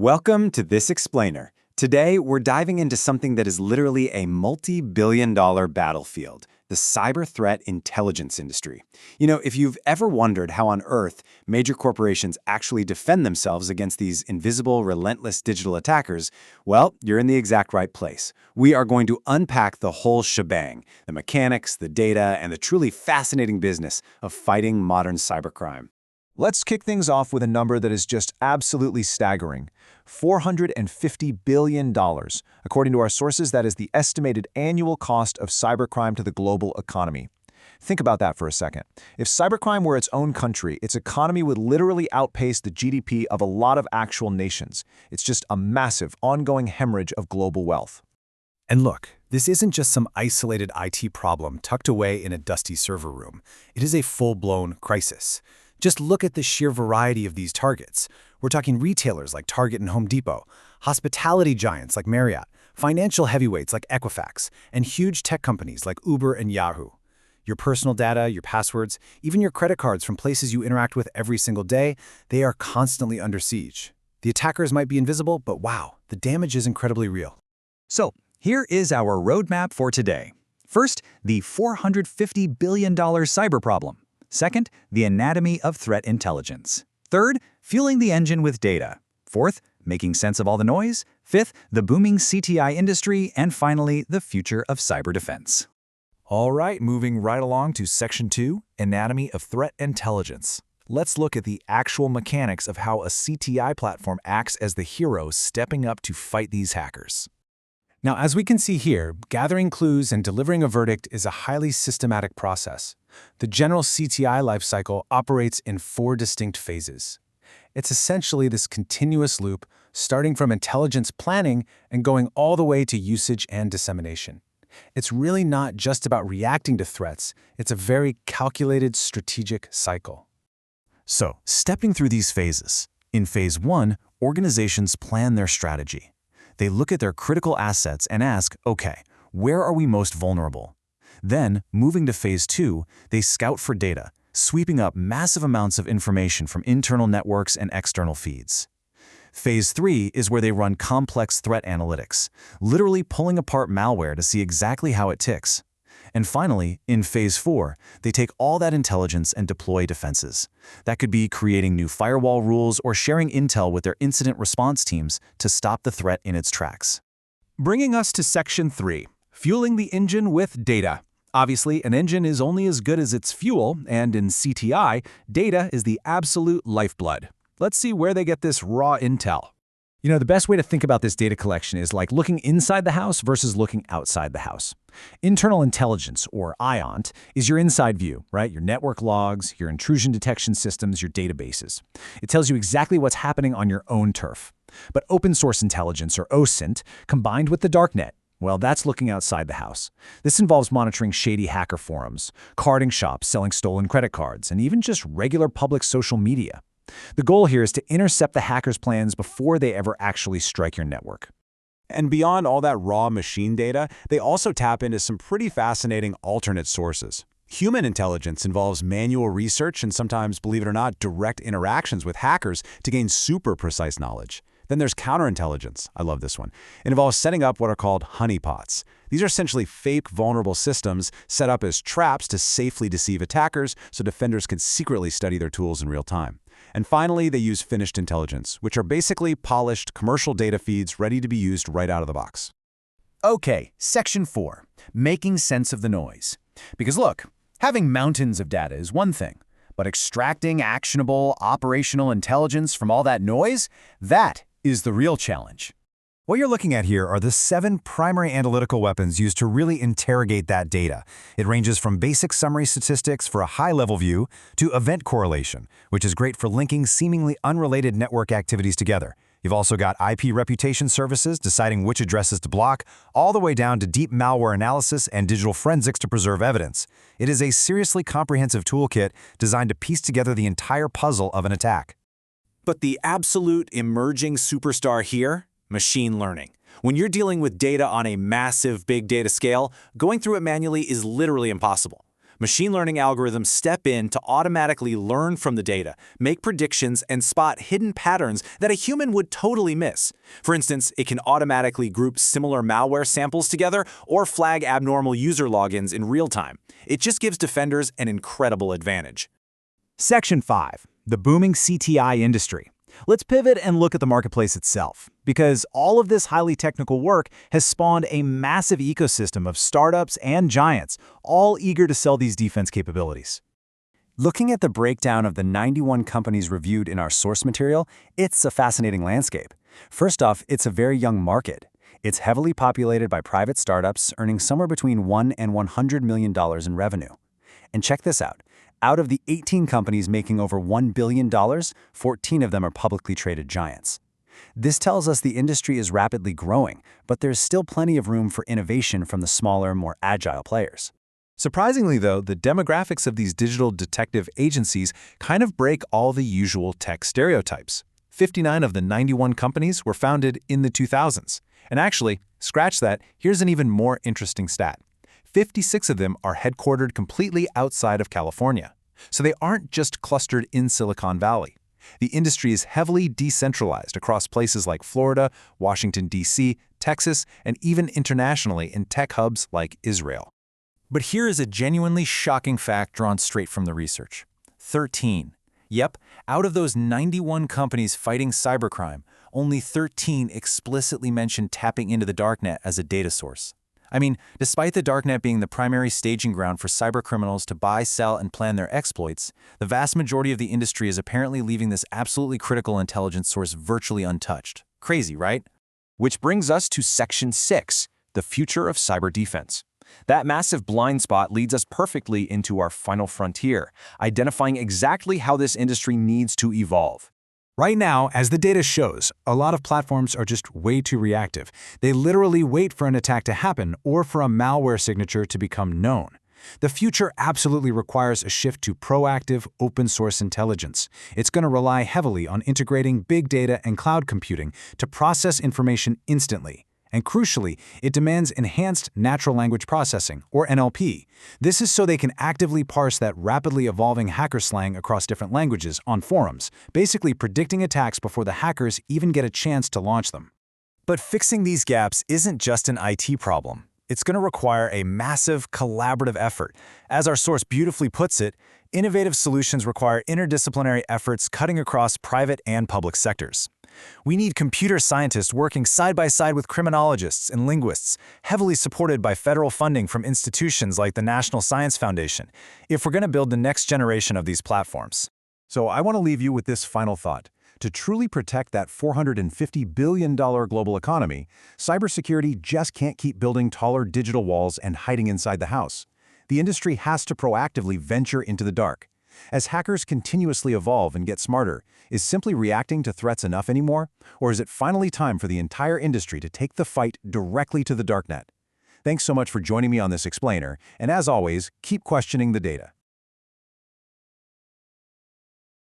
Welcome to This Explainer. Today, we're diving into something that is literally a multi-billion-dollar battlefield, the cyber threat intelligence industry. If you've ever wondered how on Earth major corporations actually defend themselves against these invisible, relentless digital attackers, well, you're in the exact right place. We are going to unpack the whole shebang, the mechanics, the data, and the truly fascinating business of fighting modern cybercrime. Let's kick things off with a number that is just absolutely staggering. $450 billion. According to our sources, that is the estimated annual cost of cybercrime to the global economy. Think about that for a second. If cybercrime were its own country, its economy would literally outpace the GDP of a lot of actual nations. It's just a massive, ongoing hemorrhage of global wealth. And look, this isn't just some isolated IT problem tucked away in a dusty server room. It is a full-blown crisis. Just look at the sheer variety of these targets. We're talking retailers like Target and Home Depot, hospitality giants like Marriott, financial heavyweights like Equifax, and huge tech companies like Uber and Yahoo. Your personal data, your passwords, even your credit cards from places you interact with every single day, they are constantly under siege. The attackers might be invisible, but wow, the damage is incredibly real. So, here is our roadmap for today. First, the $450 billion cyber problem. Second, the anatomy of threat intelligence. Third, fueling the engine with data. Fourth, making sense of all the noise. Fifth, the booming CTI industry. And finally, the future of cyber defense. All right, moving right along to Section 2, Anatomy of Threat Intelligence. Let's look at the actual mechanics of how a CTI platform acts as the hero stepping up to fight these hackers. Now, as we can see here, gathering clues and delivering a verdict is a highly systematic process. The general CTI lifecycle operates in 4 distinct phases. It's essentially this continuous loop, starting from intelligence planning and going all the way to usage and dissemination. It's really not just about reacting to threats, it's a very calculated strategic cycle. So, stepping through these phases. In Phase 1, organizations plan their strategy. They look at their critical assets and ask, okay, where are we most vulnerable? Then, moving to Phase 2, they scout for data, sweeping up massive amounts of information from internal networks and external feeds. Phase 3 is where they run complex threat analytics, literally pulling apart malware to see exactly how it ticks. And finally, in Phase 4, they take all that intelligence and deploy defenses. That could be creating new firewall rules or sharing intel with their incident response teams to stop the threat in its tracks. Bringing us to Section 3, fueling the engine with data. Obviously, an engine is only as good as its fuel, and in CTI, data is the absolute lifeblood. Let's see where they get this raw intel. The best way to think about this data collection is like looking inside the house versus looking outside the house. Internal intelligence, or IONT, is your inside view, right? Your network logs, your intrusion detection systems, your databases. It tells you exactly what's happening on your own turf. But open source intelligence, or OSINT, combined with the darknet, well, that's looking outside the house. This involves monitoring shady hacker forums, carding shops selling stolen credit cards, and even just regular public social media. The goal here is to intercept the hackers' plans before they ever actually strike your network. And beyond all that raw machine data, they also tap into some pretty fascinating alternate sources. Human intelligence involves manual research and sometimes, believe it or not, direct interactions with hackers to gain super precise knowledge. Then there's counterintelligence. I love this one. It involves setting up what are called honeypots. These are essentially fake vulnerable systems set up as traps to safely deceive attackers so defenders can secretly study their tools in real time. And finally, they use finished intelligence, which are basically polished commercial data feeds ready to be used right out of the box. Okay, Section 4, making sense of the noise. Because look, having mountains of data is one thing, but extracting actionable, operational intelligence from all that noise, that is the real challenge. What you're looking at here are the 7 primary analytical weapons used to really interrogate that data. It ranges from basic summary statistics for a high-level view to event correlation, which is great for linking seemingly unrelated network activities together. You've also got IP reputation services deciding which addresses to block, all the way down to deep malware analysis and digital forensics to preserve evidence. It is a seriously comprehensive toolkit designed to piece together the entire puzzle of an attack. But the absolute emerging superstar here? Machine learning. When you're dealing with data on a massive big data scale, going through it manually is literally impossible. Machine learning algorithms step in to automatically learn from the data, make predictions, and spot hidden patterns that a human would totally miss. For instance, it can automatically group similar malware samples together or flag abnormal user logins in real time. It just gives defenders an incredible advantage. Section 5. The booming CTI industry. Let's pivot and look at the marketplace itself, because all of this highly technical work has spawned a massive ecosystem of startups and giants, all eager to sell these defense capabilities. Looking at the breakdown of the 91 companies reviewed in our source material, it's a fascinating landscape. First off, it's a very young market. It's heavily populated by private startups earning somewhere between $1 and $100 million in revenue. And check this out. Out of the 18 companies making over $1 billion, 14 of them are publicly traded giants. This tells us the industry is rapidly growing, but there's still plenty of room for innovation from the smaller, more agile players. Surprisingly, though, the demographics of these digital detective agencies kind of break all the usual tech stereotypes. 59 of the 91 companies were founded in the 2000s. And actually, scratch that, here's an even more interesting stat. 56 of them are headquartered completely outside of California. So they aren't just clustered in Silicon Valley. The industry is heavily decentralized across places like Florida, Washington, D.C., Texas, and even internationally in tech hubs like Israel. But here is a genuinely shocking fact drawn straight from the research. 13. Yep, out of those 91 companies fighting cybercrime, only 13 explicitly mentioned tapping into the darknet as a data source. I mean, despite the darknet being the primary staging ground for cybercriminals to buy, sell, and plan their exploits, the vast majority of the industry is apparently leaving this absolutely critical intelligence source virtually untouched. Crazy, right? Which brings us to Section 6, the future of cyber defense. That massive blind spot leads us perfectly into our final frontier, identifying exactly how this industry needs to evolve. Right now, as the data shows, a lot of platforms are just way too reactive. They literally wait for an attack to happen or for a malware signature to become known. The future absolutely requires a shift to proactive, open-source intelligence. It's going to rely heavily on integrating big data and cloud computing to process information instantly. And crucially, it demands enhanced natural language processing, or NLP. This is so they can actively parse that rapidly evolving hacker slang across different languages on forums, basically predicting attacks before the hackers even get a chance to launch them. But fixing these gaps isn't just an IT problem. It's going to require a massive collaborative effort. As our source beautifully puts it, innovative solutions require interdisciplinary efforts cutting across private and public sectors. We need computer scientists working side by side with criminologists and linguists, heavily supported by federal funding from institutions like the National Science Foundation, if we're going to build the next generation of these platforms. So I want to leave you with this final thought. To truly protect that $450 billion global economy, cybersecurity just can't keep building taller digital walls and hiding inside the house. The industry has to proactively venture into the dark. As hackers continuously evolve and get smarter, is simply reacting to threats enough anymore? Or is it finally time for the entire industry to take the fight directly to the darknet? Thanks so much for joining me on this explainer, and as always, keep questioning the data.